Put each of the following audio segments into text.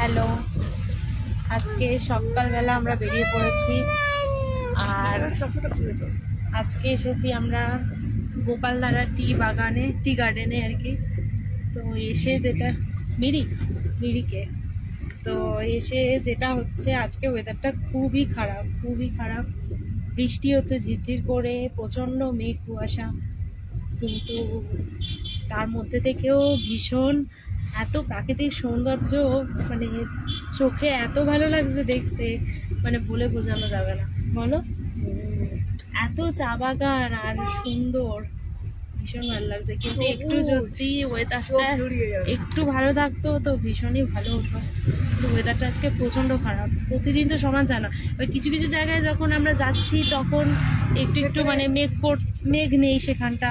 Hello, আজকে সকালবেলা আমরা বেরিয়ে পড়েছি আর আজকে এসেছি আমরা গোপালধারা টি গার্ডেনে আর কি। তো এসে যেটা মিরিকে তো এসে যেটা হচ্ছে আজকে ওয়েদারটা খুবই খারাপ, বৃষ্টি হচ্ছে ঝিরঝির করে, প্রচণ্ড মেঘ কুয়াশা, কিন্তু তার মধ্যে থেকেও ভীষণ এত প্রাকৃতিক সৌন্দর্য, মানে চোখে এত ভালো লাগছে দেখতে, মানে বলে বোঝানো যাবে না। বলো, এত চা বাগান আর সুন্দর, ভীষণ ভালো লাগছে, কিন্তু একটু যদি ওয়েদারটা একটু ভালো থাকতো তো ভীষণই ভালো হতো। কিন্তু ওয়েদারটা আজকে প্রচণ্ড খারাপ, প্রতিদিন তো সমান যায় না। ওই কিছু কিছু জায়গায় যখন আমরা যাচ্ছি তখন একটু একটু মানে মেঘ নেই, সেখানটা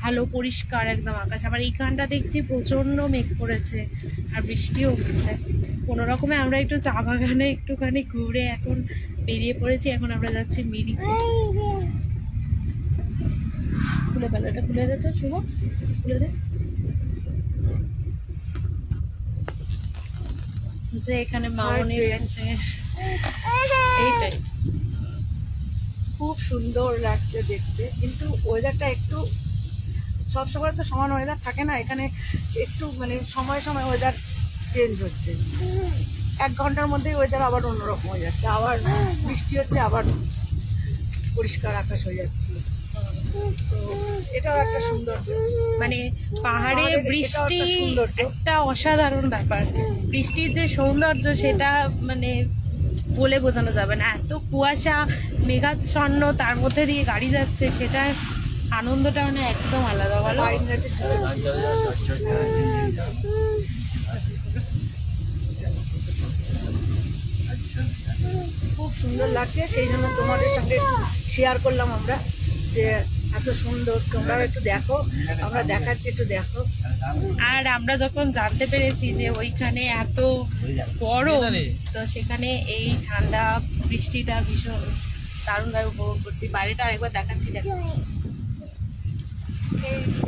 ভালো পরিষ্কার একদম আকাশ। আবার এইখানটা দেখছি প্রচণ্ড মেঘ পড়েছে আর বৃষ্টিও হচ্ছে। কোনো রকমে আমরা একটু চা বাগানে একটুখানি ঘুরে এখন বেরিয়ে পড়েছি। এখন আমরা যাচ্ছি মিরিকে। খুলে ফেলো, এটা খুলে দে তো শুভ, খুলে দে। যে এখানে মামনি রয়েছে, এইটাই খুব সুন্দর লাগছে দেখতে, কিন্তু ওয়েদারটা একটু সবসময় তো সমান ওয়েদার থাকে না, এখানে একটু মানে সময় সময় ওয়েদার চেঞ্জ হচ্ছে। 1 ঘন্টার মধ্যেই ওয়েদার আবার অন্যরকম হয়ে যাচ্ছে, আবার বৃষ্টি হচ্ছে, আবার পরিষ্কার আকাশ হয়ে যাচ্ছে। তো এটাও একটা সৌন্দর্য, মানে পাহাড়ে বৃষ্টি একটা অসাধারণ ব্যাপার। বৃষ্টির যে সৌন্দর্য সেটা মানে বলে বোঝানো যাবে না। এত কুয়াশা মেঘাচ্ছন্ন, তার মধ্যে দিয়ে গাড়ি যাচ্ছে, সেটার আনন্দটা মানে একদম আলাদা। বলো, পাইন গাছের খুব সুন্দর লাগছে, সেই জন্য তোমাদের সঙ্গে শেয়ার করলাম আমরা যে এত সুন্দর, তোমরাও একটু দেখো, আমরা দেখাচ্ছি, একটু দেখো। আর আমরা যখন জানতে পেরেছি যে ওইখানে এত গরম, তো সেখানে এই ঠান্ডা বৃষ্টিটা ভীষণ দারুণভাবে উপভোগ করছি। বাইরেটা আরেকবার দেখাচ্ছি, দেখো।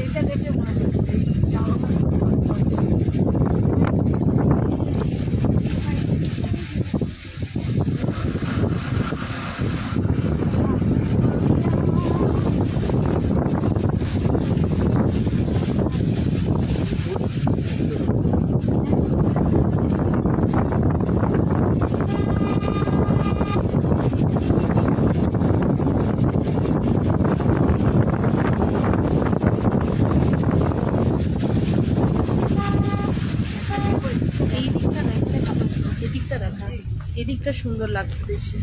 এইটা দেখে মনে হচ্ছে এই দিকটা দেখা, এদিকটা সুন্দর লাগছে বেশি।